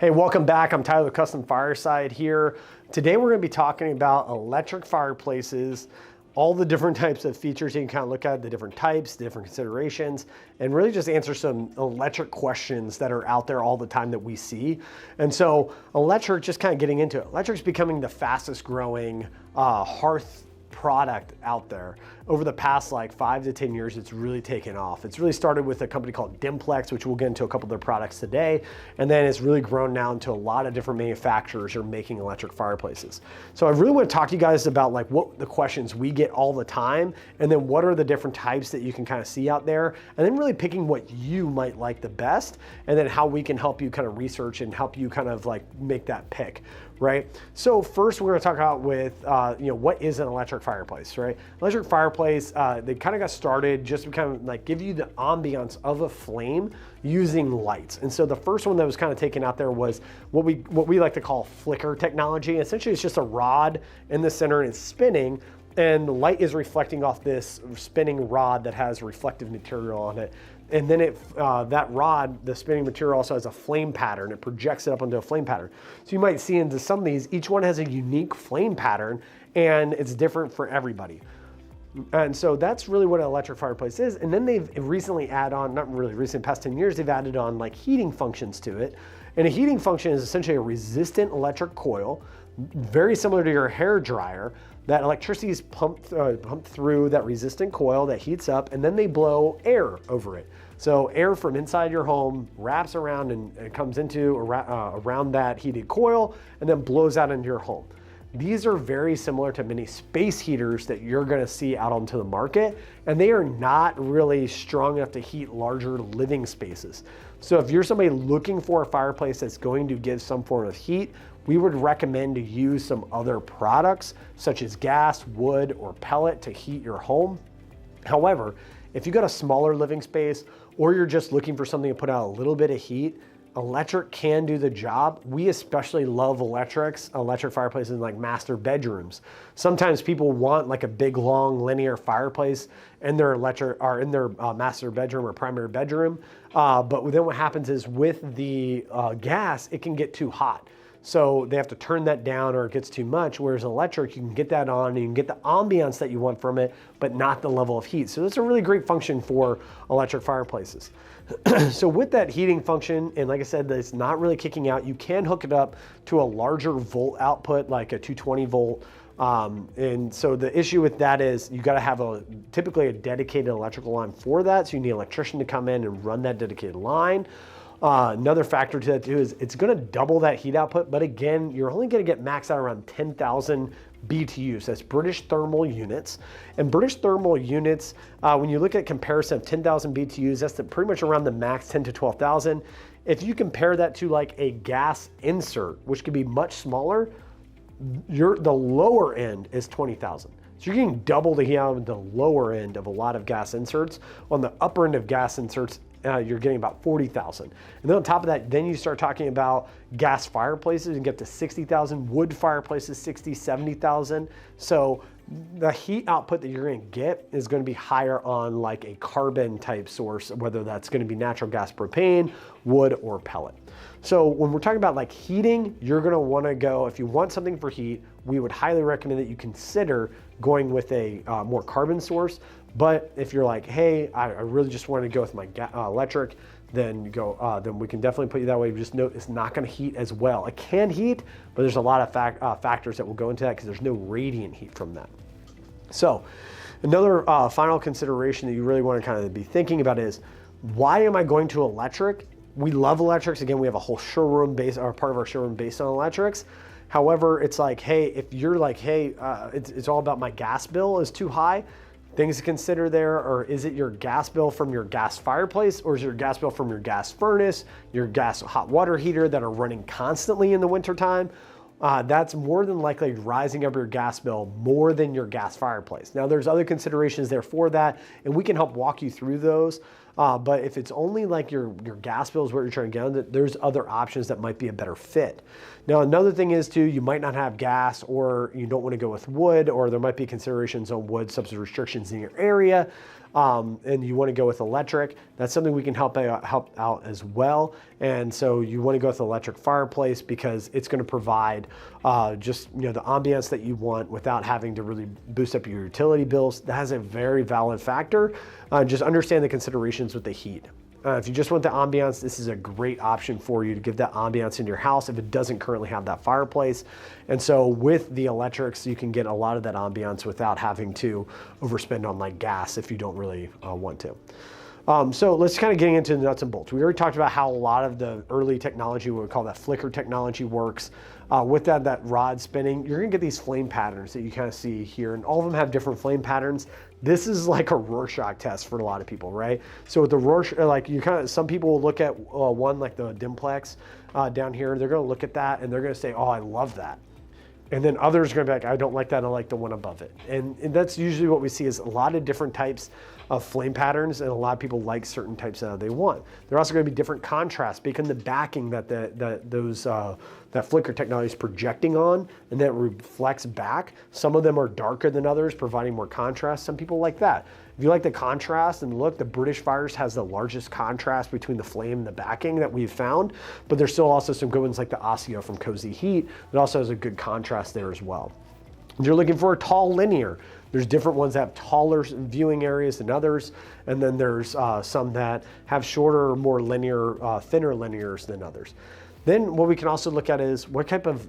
Hey, welcome back. I'm Tyler with Custom Fireside here. Today we're going to be talking about electric fireplaces, all the different types of features you can kind of look at, the different types, different considerations, and really just answer some electric questions that are out there all the time that we see. And so electric, just kind of getting into it, electric's becoming the fastest growing hearth product out there. Over the past like 5 to 10 years, it's really taken off. It's really started with a company called Dimplex, which we'll get into a couple of their products today. And then it's really grown now into a lot of different manufacturers are making electric fireplaces. So I really want to talk to you guys about like what the questions we get all the time, and then what are the different types that you can kind of see out there, and then really picking what you might like the best, and then how we can help you kind of research and help you kind of like make that pick. Right? So first we're going to talk about with, what is an electric fireplace, right? Electric fireplace, they kind of got started just to kind of like give you the ambiance of a flame using lights. And so the first one that was kind of taken out there was what we like to call flicker technology. Essentially, it's just a rod in the center and it's spinning, and the light is reflecting off this spinning rod that has reflective material on it. And then that rod, the spinning material, also has a flame pattern. It projects it up onto a flame pattern. So you might see into some of these, each one has a unique flame pattern, and it's different for everybody. And so that's really what an electric fireplace is. And then they've recently added on, not really recent, past 10 years, they've added on like heating functions to it. And a heating function is essentially a resistant electric coil, very similar to your hair dryer. That electricity is pumped through that resistant coil that heats up, and then they blow air over it. So air from inside your home wraps around and comes into around that heated coil and then blows out into your home. These are very similar to many space heaters that you're gonna see out onto the market, and they are not really strong enough to heat larger living spaces. So if you're somebody looking for a fireplace that's going to give some form of heat, we would recommend to use some other products such as gas, wood, or pellet to heat your home. However, if you got a smaller living space or you're just looking for something to put out a little bit of heat, electric can do the job. We especially love electric fireplaces in like master bedrooms. Sometimes people want like a big long linear fireplace in their master bedroom or primary bedroom. But then what happens is with the gas, it can get too hot. So they have to turn that down or it gets too much, whereas electric, you can get that on and you can get the ambiance that you want from it, but not the level of heat. So that's a really great function for electric fireplaces. So with that heating function, and like I said, it's not really kicking out, you can hook it up to a larger volt output, like a 220 volt. And so the issue with that is you got to have typically a dedicated electrical line for that. So you need an electrician to come in and run that dedicated line. Another factor to that too is it's going to double that heat output, but again, you're only going to get maxed out around 10,000 BTUs. That's British thermal units. And British thermal units, when you look at comparison of 10,000 BTUs, that's pretty much around the max 10 to 12,000. If you compare that to like a gas insert, which could be much smaller, the lower end is 20,000. So you're getting double the heat out of the lower end of a lot of gas inserts. On the upper end of gas inserts, you're getting about 40,000. And then on top of that, then you start talking about gas fireplaces and get to 60,000, wood fireplaces, 60, 70,000. So the heat output that you're gonna get is gonna be higher on like a carbon type source, whether that's gonna be natural gas, propane, wood, or pellet. So when we're talking about like heating, you're gonna wanna go, if you want something for heat, we would highly recommend that you consider going with a more carbon source. But if you're like, hey, I really just want to go with my electric, then we can definitely put you that way. Just note it's not going to heat as well. It can heat, but there's a lot of factors that will go into that because there's no radiant heat from that. So another final consideration that you really want to kind of be thinking about is, why am I going to electric? We love electrics. Again, we have a whole showroom part of our showroom based on electrics. However, it's like, hey, if you're like, hey, it's all about my gas bill is too high, things to consider there, or is it your gas bill from your gas fireplace, or is it your gas bill from your gas furnace, your gas hot water heater that are running constantly in the wintertime? That's more than likely rising up your gas bill more than your gas fireplace. Now there's other considerations there for that, and we can help walk you through those. But if it's only like your gas bill is what you're trying to get on, there's other options that might be a better fit. Now, another thing is too, you might not have gas, or you don't want to go with wood, or there might be considerations on wood subsidy restrictions in your area. And you want to go with electric, that's something we can help out as well. And so you want to go with electric fireplace because it's going to provide just the ambiance that you want without having to really boost up your utility bills. That is a very valid factor. Just understand the considerations with the heat. If you just want the ambiance, this is a great option for you to give that ambiance in your house if it doesn't currently have that fireplace. And so with the electrics, you can get a lot of that ambiance without having to overspend on like gas if you don't really want to. So let's kind of get into the nuts and bolts. We already talked about how a lot of the early technology, what we call that flicker technology, works. With that rod spinning, you're gonna get these flame patterns that you kind of see here, and all of them have different flame patterns. This is like a Rorschach test for a lot of people, right? So with the Rorschach, like some people will look at one like the Dimplex down here, they're gonna look at that and they're gonna say, oh, I love that. And then others are gonna be like, I don't like that, I like the one above it. And that's usually what we see, is a lot of different types of flame patterns, and a lot of people like certain types that they want. They're also gonna be different contrasts because the backing that that flicker technology is projecting on, and that reflects back. Some of them are darker than others, providing more contrast. Some people like that. If you like the contrast and look, the British Fires has the largest contrast between the flame and the backing that we've found, but there's still also some good ones like the Ostia from Kozy Heat that also has a good contrast there as well. If you're looking for a tall linear, there's different ones that have taller viewing areas than others, and then there's some that have shorter, more linear, thinner linears than others. Then what we can also look at is what type of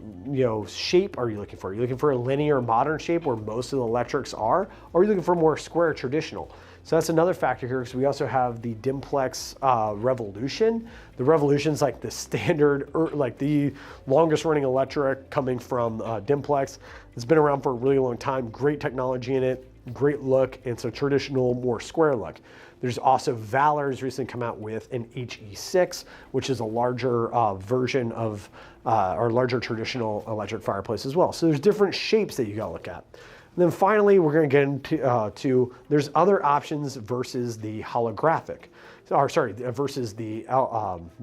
shape are you looking for? Are you looking for a linear modern shape where most of the electrics are, or are you looking for more square traditional? So that's another factor here, because we also have the Dimplex Revolution. The Revolution's like the standard, like the longest running electric coming from Dimplex. It's been around for a really long time, great technology in it, great look, and so traditional, more square look. There's also Valor's recently come out with an HE6, which is a larger version of, or larger traditional electric fireplace as well. So there's different shapes that you gotta look at. And then finally, we're gonna get into there's other options versus the holographic. Versus the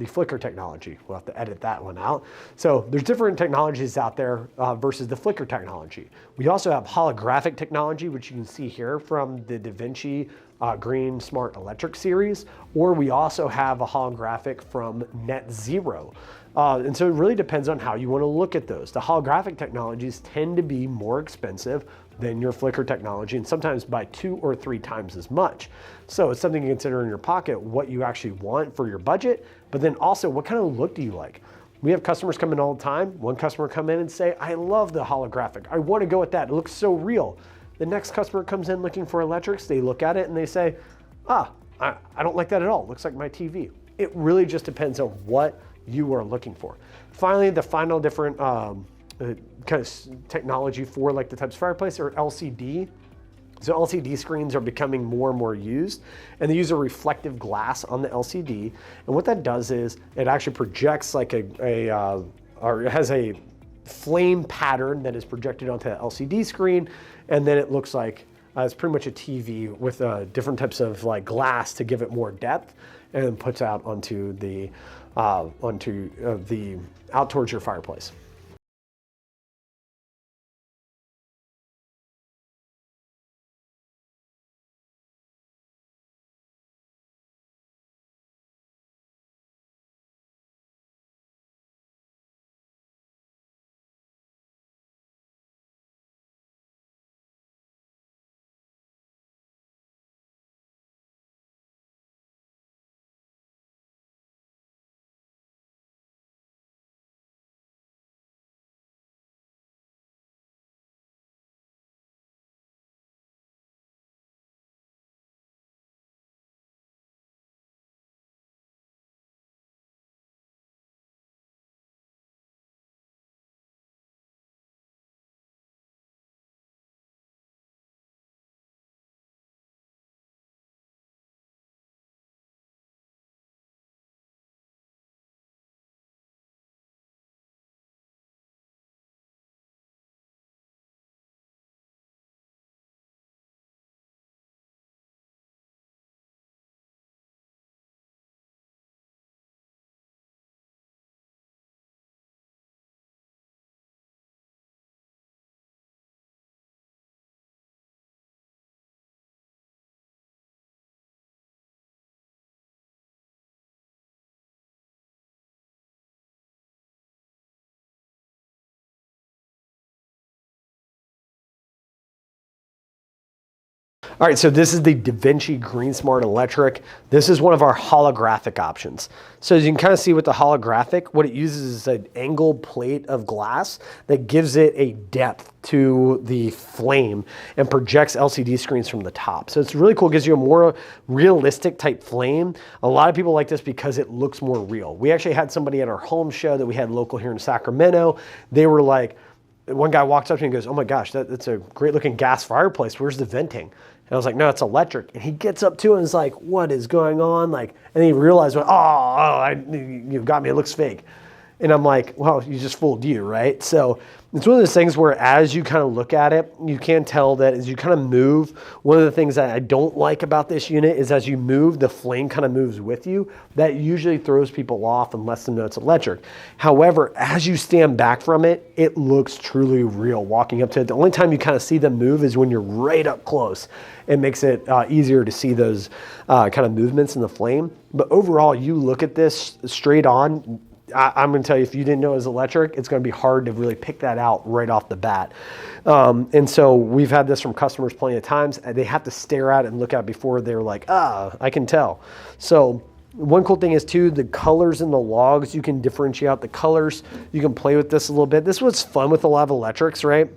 flicker technology. We'll have to edit that one out. So there's different technologies out there versus the flicker technology. We also have holographic technology, which you can see here from the DaVinci GreenSmart Electric series, or we also have a holographic from Net Zero. And so it really depends on how you want to look at those. The holographic technologies tend to be more expensive than your flicker technology, and sometimes by 2 or 3 times as much. So it's something to consider in your pocket, what you actually want for your budget, but then also what kind of look do you like? We have customers come in all the time. One customer come in and say, I love the holographic. I want to go with that. It looks so real. The next customer comes in looking for electrics. They look at it and they say, I don't like that at all. It looks like my TV. It really just depends on what you are looking for. Finally, the final different kind of technology for like the types of fireplace are LCD. So LCD screens are becoming more and more used, and they use a reflective glass on the LCD. And what that does is it actually projects like or it has a flame pattern that is projected onto the LCD screen, and then it looks like it's pretty much a TV with different types of like glass to give it more depth, and then puts out onto the out towards your fireplace. All right, so this is the DaVinci GreenSmart Electric. This is one of our holographic options. So as you can kind of see with the holographic, what it uses is an angled plate of glass that gives it a depth to the flame and projects LCD screens from the top. So it's really cool, it gives you a more realistic type flame. A lot of people like this because it looks more real. We actually had somebody at our home show that we had local here in Sacramento. They were like, one guy walks up to me and goes, "Oh my gosh, that's a great looking gas fireplace. Where's the venting?" And I was like, "No, it's electric." And he gets up to it and is like, "What is going on?" Like, and he realized, you got me, it looks fake. And I'm like, well, you just fooled you, right? So it's one of those things where as you kind of look at it, you can tell that as you kind of move, one of the things that I don't like about this unit is as you move, the flame kind of moves with you. That usually throws people off and lets them know it's electric. However, as you stand back from it, it looks truly real walking up to it. The only time you kind of see them move is when you're right up close. It makes it easier to see those kind of movements in the flame. But overall, you look at this straight on, I'm going to tell you, if you didn't know it was electric, it's going to be hard to really pick that out right off the bat. And so we've had this from customers plenty of times. They have to stare at it and look at it before they're like, I can tell. So one cool thing is too, the colors in the logs, you can differentiate out the colors. You can play with this a little bit. This is what's fun with a lot of electrics, right?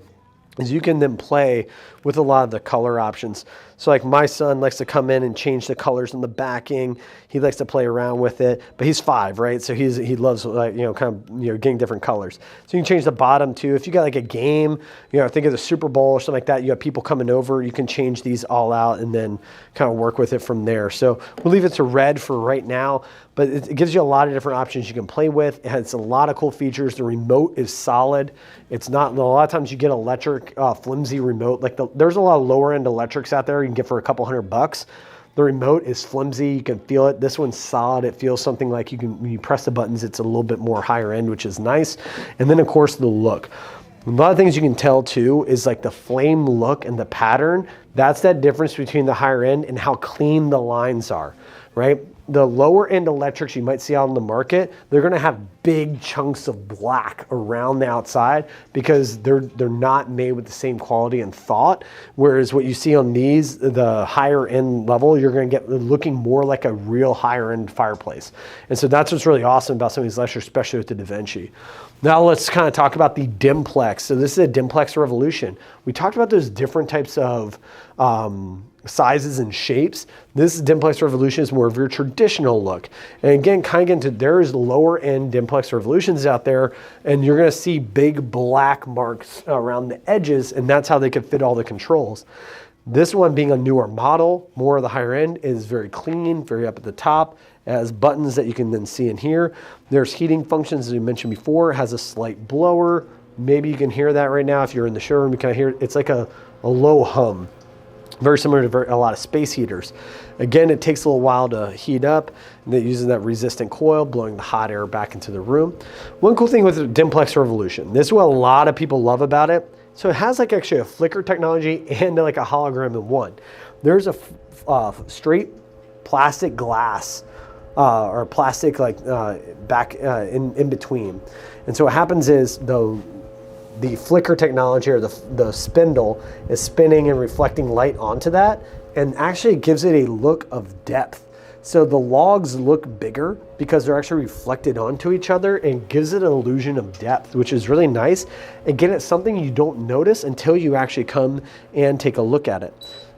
Is you can then play with a lot of the color options. So like my son likes to come in and change the colors in the backing. He likes to play around with it, but he's 5, right? So he loves like, getting different colors. So you can change the bottom too. If you got like a game, think of the Super Bowl or something like that, you have people coming over, you can change these all out and then kind of work with it from there. So we'll leave it to red for right now, but it gives you a lot of different options you can play with. It has a lot of cool features. The remote is solid. It's not, a lot of times you get electric, flimsy remote. Like there's a lot of lower end electrics out there you can get for a couple $100. The remote is flimsy, you can feel it. This one's solid. It feels something like when you press the buttons, it's a little bit more higher end, which is nice. And then of course the look. A lot of things you can tell too is like the flame look and the pattern. That's that difference between the higher end and how clean the lines are, right? The lower end electrics you might see out on the market, they're gonna have big chunks of black around the outside because they're not made with the same quality and thought. Whereas what you see on these, the higher end level, you're gonna get looking more like a real higher end fireplace. And so that's what's really awesome about some of these electrics, especially with the DaVinci. Now let's kind of talk about the Dimplex. So this is a Dimplex Revolution. We talked about those different types of sizes and shapes. This Dimplex Revolution is more of your traditional look. And again, kind of get into, there's lower end Dimplex Revolutions out there, and you're gonna see big black marks around the edges, and that's how they can fit all the controls. This one being a newer model, more of the higher end, is very clean, very up at the top. It has buttons that you can then see in here. There's heating functions, as we mentioned before. It has a slight blower. Maybe you can hear that right now. If you're in the showroom, you can hear it. It's like a low hum. Very similar to a lot of space heaters. Again, it takes a little while to heat up, and it uses that resistant coil, blowing the hot air back into the room. One cool thing with the Dimplex Revolution, this is what a lot of people love about it. So it has like actually a flicker technology and like a hologram in one. There's a straight plastic glass or plastic back in between. And so what happens is the flicker technology, or the spindle, is spinning and reflecting light onto that, and actually it gives it a look of depth. So the logs look bigger because they're actually reflected onto each other, and gives it an illusion of depth, which is really nice. Again, it's something you don't notice until you actually come and take a look at it.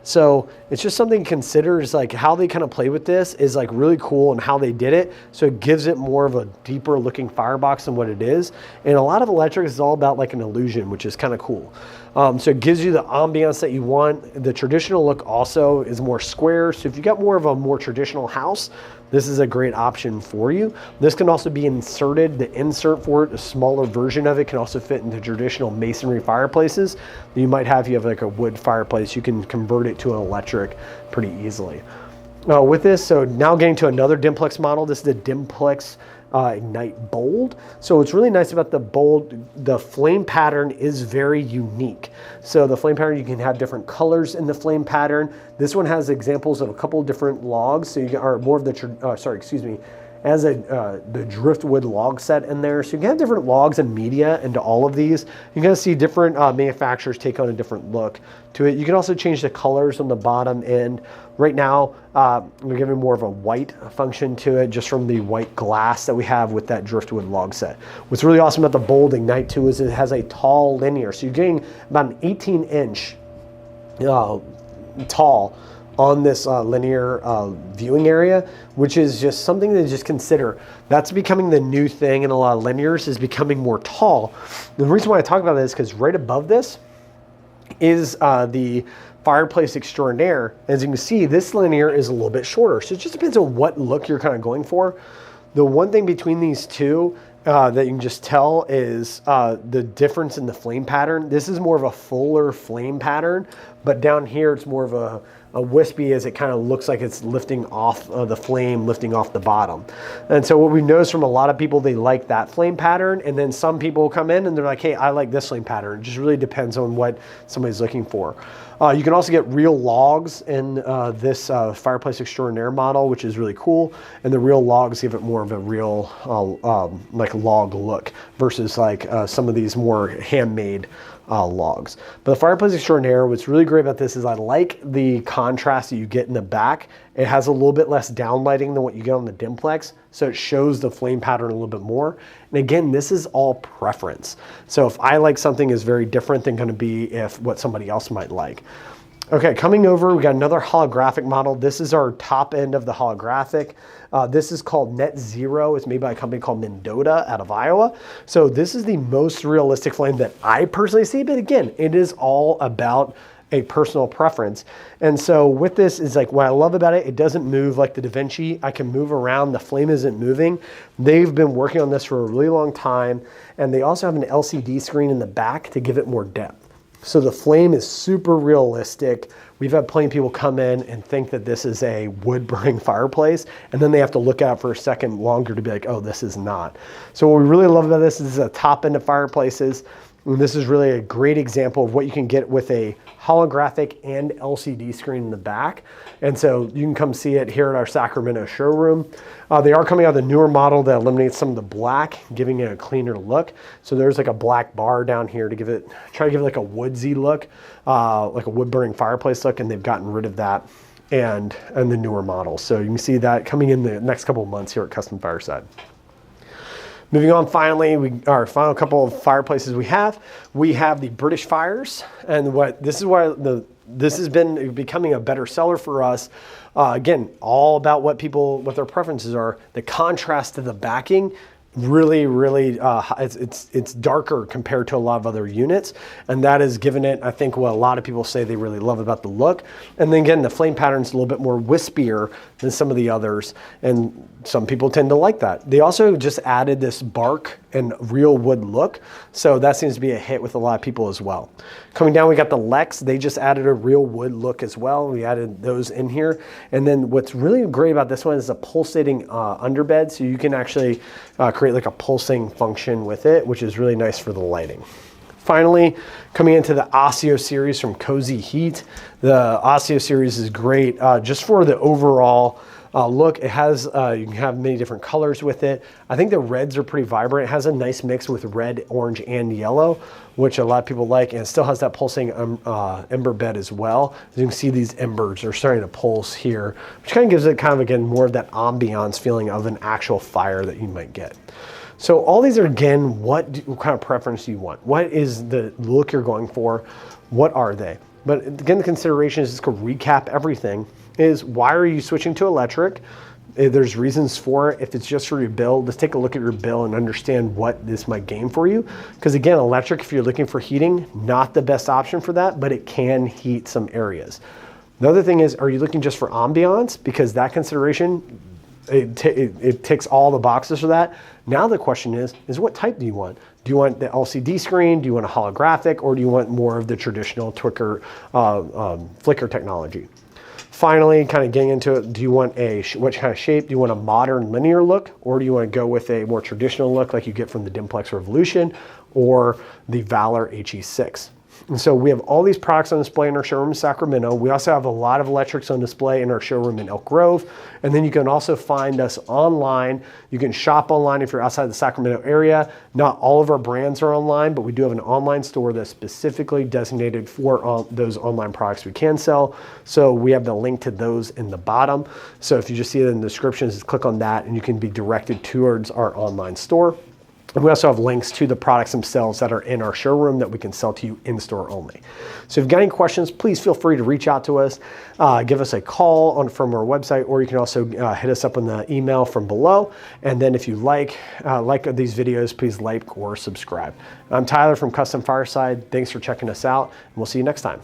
So it's just something to consider, is like how they kind of play with this is like really cool, and how they did it. So it gives it more of a deeper looking firebox than what it is. And a lot of electric is all about like an illusion, which is kind of cool. So it gives you the ambiance that you want. The traditional look also is more square. So if you got more of a more traditional house, this is a great option for you. This can also be inserted. The insert for it, a smaller version of it, can also fit into traditional masonry fireplaces that you might have. If you have like a wood fireplace, you can convert it to an electric pretty easily. With this, so now getting to another Dimplex model, this is the Dimplex Ignite Bold. So what's really nice about the Bold, the flame pattern is very unique. So the flame pattern, you can have different colors in the flame pattern. This one has examples of a couple of different logs. So you are more of the, It has the driftwood log set in there. So you can have different logs and media into all of these. You're gonna see different manufacturers take on a different look to it. You can also change the colors on the bottom end. Right now, we're giving more of a white function to it just from the white glass that we have with that driftwood log set. What's really awesome about the Bold Ignite too is it has a tall linear. So you're getting about an 18-inch tall on this linear viewing area, which is just something to just consider. That's becoming the new thing in a lot of linears, is becoming more tall. The reason why I talk about this is because right above this is the Fireplace Xtrordinair. As you can see, this linear is a little bit shorter. So it just depends on what look you're kind of going for. The one thing between these two that you can just tell is the difference in the flame pattern. This is more of a fuller flame pattern, but down here it's more of a wispy, as it kind of looks like it's lifting off the flame, lifting off the bottom. And so what we've noticed from a lot of people, they like that flame pattern, and then some people come in and they're like, hey, I like this flame pattern. It just really depends on what somebody's looking for. You can also get real logs in this Fireplace Xtrordinair model, which is really cool. And the real logs give it more of a real like log look versus like some of these more handmade logs. But the Fireplace Xtrordinair, what's really great about this is I like the contrast that you get in the back. It has a little bit less downlighting than what you get on the Dimplex, so it shows the flame pattern a little bit more. And again, this is all preference. So if I like something is very different than going to be if what somebody else might like. Okay, coming over, we got another holographic model. This is our top end of the holographic. This is called Net Zero. It's made by a company called Mendota out of Iowa. So this is the most realistic flame that I personally see, but again, it is all about a personal preference. And so with this is like, what I love about it, it doesn't move like the DaVinci. I can move around, the flame isn't moving. They've been working on this for a really long time. And they also have an LCD screen in the back to give it more depth. So the flame is super realistic. We've had plenty of people come in and think that this is a wood burning fireplace, and then they have to look at it for a second longer to be like, oh, this is not. So what we really love about this is a top end of fireplaces. And this is really a great example of what you can get with a holographic and LCD screen in the back. And so you can come see it here at our Sacramento showroom. They are coming out with a newer model that eliminates some of the black, giving it a cleaner look. So there's like a black bar down here to give it, try to give it like a woodsy look, like a wood burning fireplace look, and they've gotten rid of that and the newer model. So you can see that coming in the next couple of months here at Custom Fireside. Moving on, finally, our final couple of fireplaces we have the British Fires, and this is why this has been becoming a better seller for us. Again, all about what their preferences are. The contrast to the backing, really, it's darker compared to a lot of other units, and that has given it, I think, what a lot of people say they really love about the look. And then again, the flame pattern's a little bit more wispier than some of the others, and some people tend to like that. They also just added this bark and real wood look, so that seems to be a hit with a lot of people as well. Coming down, we got the Lex. They just added a real wood look as well. We added those in here. And then what's really great about this one is a pulsating underbed, so you can actually create like a pulsing function with it, which is really nice for the lighting. Finally, coming into the Ostia series from Kozy Heat. The Ostia series is great just for the overall look. It has, you can have many different colors with it. I think the reds are pretty vibrant. It has a nice mix with red, orange, and yellow, which a lot of people like, and it still has that pulsing ember bed as well. As you can see, these embers are starting to pulse here, which kind of gives it kind of, again, more of that ambiance feeling of an actual fire that you might get. So all these are, again, what kind of preference do you want? What is the look you're going for? What are they? But again, the consideration is, just to recap everything, is why are you switching to electric? There's reasons for it. If it's just for your bill, let's take a look at your bill and understand what this might gain for you. Because again, electric, if you're looking for heating, not the best option for that, but it can heat some areas. The other thing is, are you looking just for ambiance? Because that consideration, it ticks all the boxes for that. Now the question is what type do you want? Do you want the LCD screen? Do you want a holographic? Or do you want more of the traditional flicker technology? Finally, kind of getting into it, do you want what kind of shape? Do you want a modern linear look? Or do you want to go with a more traditional look like you get from the Dimplex Revolution or the Valor HE6? And so we have all these products on display in our showroom in Sacramento. We also have a lot of electrics on display in our showroom in Elk Grove. And then you can also find us online. You can shop online if you're outside the Sacramento area. Not all of our brands are online, but we do have an online store that's specifically designated for those online products we can sell. So we have the link to those in the bottom. So if you just see it in the description, just click on that and you can be directed towards our online store. And we also have links to the products themselves that are in our showroom that we can sell to you in store only. So if you've got any questions, please feel free to reach out to us, give us a call from our website, or you can also hit us up on the email from below. And then if you like these videos, please like or subscribe. I'm Tyler from Custom Fireside. Thanks for checking us out, and we'll see you next time.